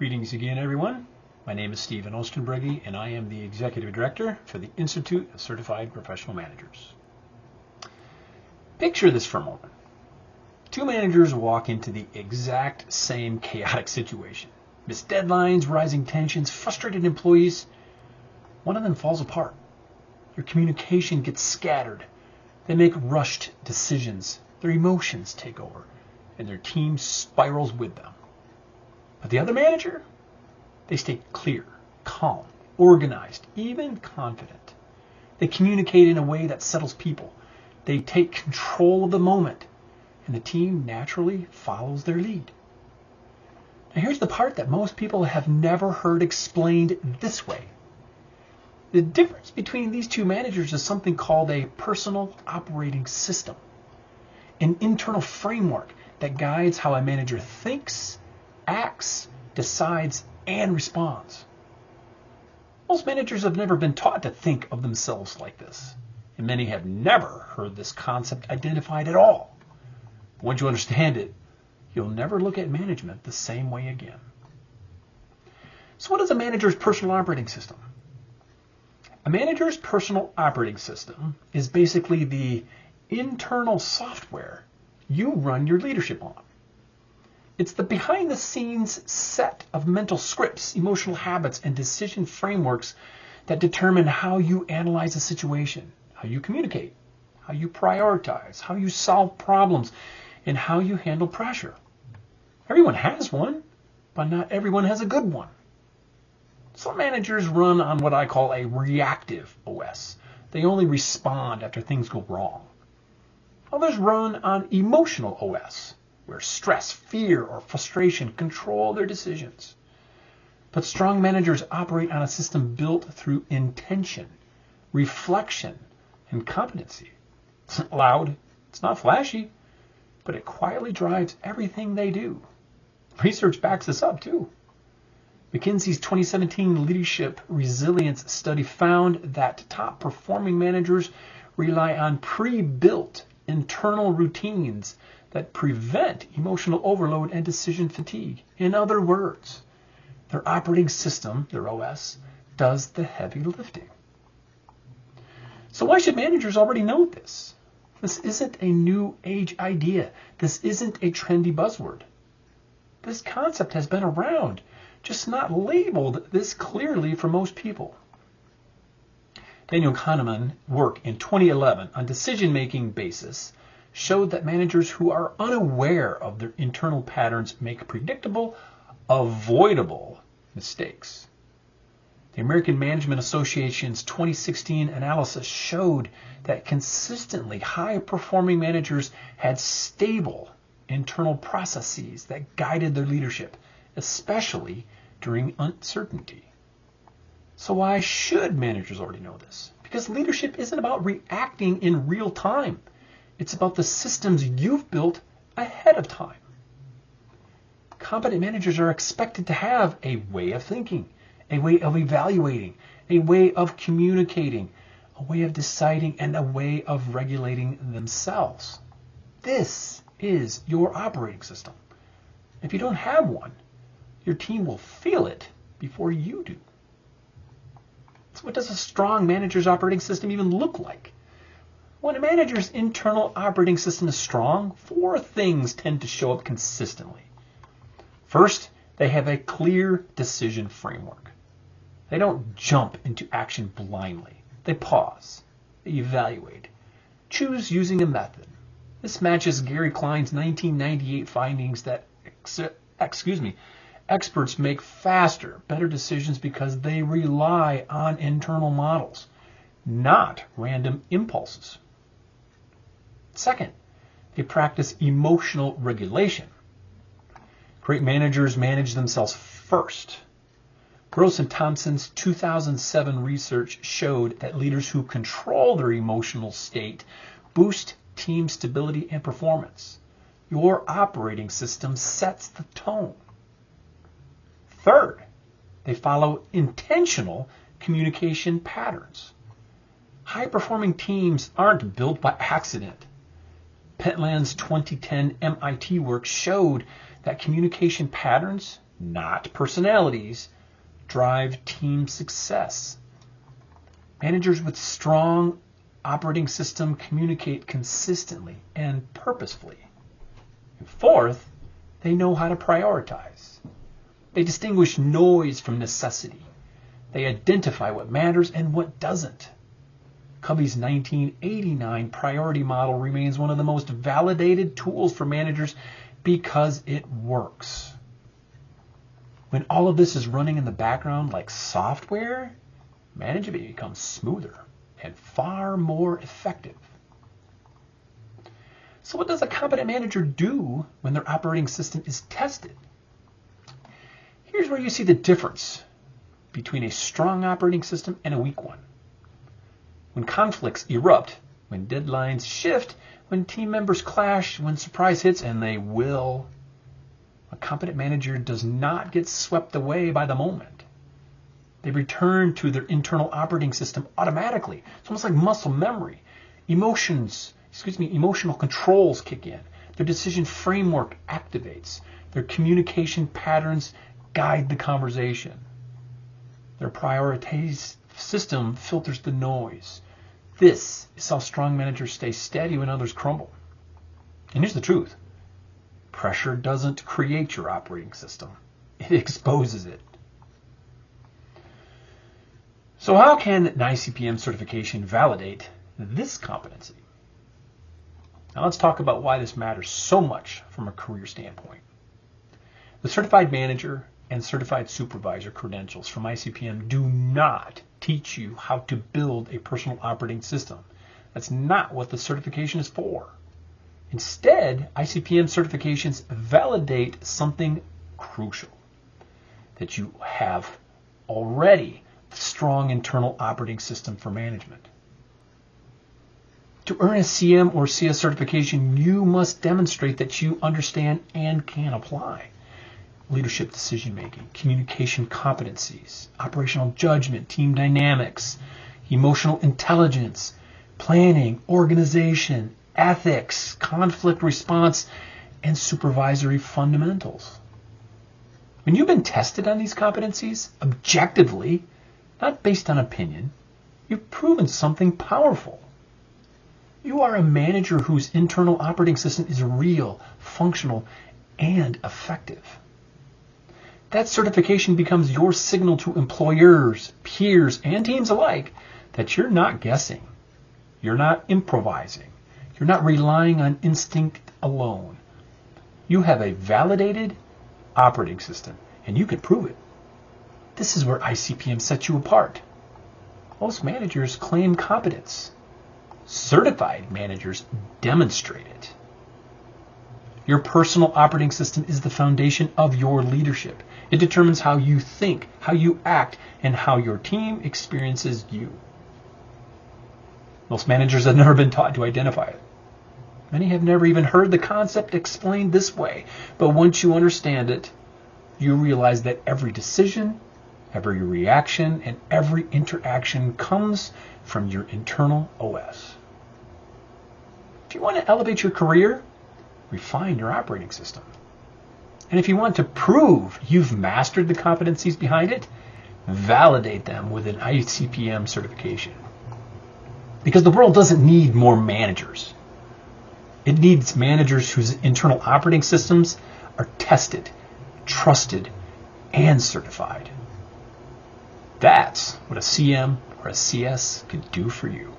Greetings again, everyone. My name is Stephen Oostenbrugge, and I am the Executive Director for the Institute of Certified Professional Managers. Picture this for a moment. Two managers walk into the exact same chaotic situation. Missed deadlines, rising tensions, frustrated employees. One of them falls apart. Their communication gets scattered. They make rushed decisions. Their emotions take over, and their team spirals with them. But the other manager, they stay clear, calm, organized, even confident. They communicate in a way that settles people. They take control of the moment, and the team naturally follows their lead. Now here's the part that most people have never heard explained this way. The difference between these two managers is something called a personal operating system, an internal framework that guides how a manager thinks, acts, decides, and responds. Most managers have never been taught to think of themselves like this, and many have never heard this concept identified at all. But once you understand it, you'll never look at management the same way again. So what is a manager's personal operating system? A manager's personal operating system is basically the internal software you run your leadership on. It's the behind-the-scenes set of mental scripts, emotional habits, and decision frameworks that determine how you analyze a situation, how you communicate, how you prioritize, how you solve problems, and how you handle pressure. Everyone has one, but not everyone has a good one. Some managers run on what I call a reactive OS. They only respond after things go wrong. Others run on emotional OS, where stress, fear, or frustration control their decisions. But strong managers operate on a system built through intention, reflection, and competency. It's not loud, it's not flashy, but it quietly drives everything they do. Research backs this up too. McKinsey's 2017 Leadership Resilience Study found that top-performing managers rely on pre-built internal routines that prevent emotional overload and decision fatigue. In other words, their operating system, their OS, does the heavy lifting. So why should managers already know this? This isn't a new age idea. This isn't a trendy buzzword. This concept has been around, just not labeled this clearly for most people. Daniel Kahneman work in 2011 on decision-making basis showed that managers who are unaware of their internal patterns make predictable, avoidable mistakes. The American Management Association's 2016 analysis showed that consistently high-performing managers had stable internal processes that guided their leadership, especially during uncertainty. So why should managers already know this? Because leadership isn't about reacting in real time. It's about the systems you've built ahead of time. Competent managers are expected to have a way of thinking, a way of evaluating, a way of communicating, a way of deciding, and a way of regulating themselves. This is your operating system. If you don't have one, your team will feel it before you do. So what does a strong manager's operating system even look like? When a manager's internal operating system is strong, four things tend to show up consistently. First, they have a clear decision framework. They don't jump into action blindly. They pause, they evaluate, choose using a method. This matches Gary Klein's 1998 findings that experts make faster, better decisions because they rely on internal models, not random impulses. Second, they practice emotional regulation. Great managers manage themselves first. Gross and Thompson's 2007 research showed that leaders who control their emotional state boost team stability and performance. Your operating system sets the tone. Third, they follow intentional communication patterns. High-performing teams aren't built by accident. Pentland's 2010 MIT work showed that communication patterns not personalities, drive team success. Managers with strong operating system communicate consistently and purposefully. And fourth, they know how to prioritize. They distinguish noise from necessity. They identify what matters and what doesn't. Covey's 1989 priority model remains one of the most validated tools for managers because it works. When all of this is running in the background like software, management becomes smoother and far more effective. So what does a competent manager do when their operating system is tested? Here's where you see the difference between a strong operating system and a weak one. When conflicts erupt, when deadlines shift, when team members clash, when surprise hits, and they will, a competent manager does not get swept away by the moment. They return to their internal operating system automatically. It's almost like muscle memory. Emotional controls kick in. Their decision framework activates. Their communication patterns guide the conversation. Their prioritized system filters the noise. This is how strong managers stay steady when others crumble. And here's the truth. Pressure doesn't create your operating system. It exposes it. So how can an ICPM certification validate this competency? Now let's talk about why this matters so much from a career standpoint. The certified manager and certified supervisor credentials from ICPM do not teach you how to build a personal operating system. That's not what the certification is for. Instead, ICPM certifications validate something crucial, that you have already a strong internal operating system for management. To earn a CM or CS certification, you must demonstrate that you understand and can apply leadership decision-making, communication competencies, operational judgment, team dynamics, emotional intelligence, planning, organization, ethics, conflict response, and supervisory fundamentals. When you've been tested on these competencies, objectively, not based on opinion, you've proven something powerful. You are a manager whose internal operating system is real, functional, and effective. That certification becomes your signal to employers, peers, and teams alike that you're not guessing. You're not improvising. You're not relying on instinct alone. You have a validated operating system, and you can prove it. This is where ICPM sets you apart. Most managers claim competence. Certified managers demonstrate it. Your personal operating system is the foundation of your leadership. It determines how you think, how you act, and how your team experiences you. Most managers have never been taught to identify it. Many have never even heard the concept explained this way. But once you understand it, you realize that every decision, every reaction, and every interaction comes from your internal OS. If you want to elevate your career, refine your operating system. And if you want to prove you've mastered the competencies behind it, validate them with an ICPM certification. Because the world doesn't need more managers. It needs managers whose internal operating systems are tested, trusted, and certified. That's what a CM or a CS can do for you.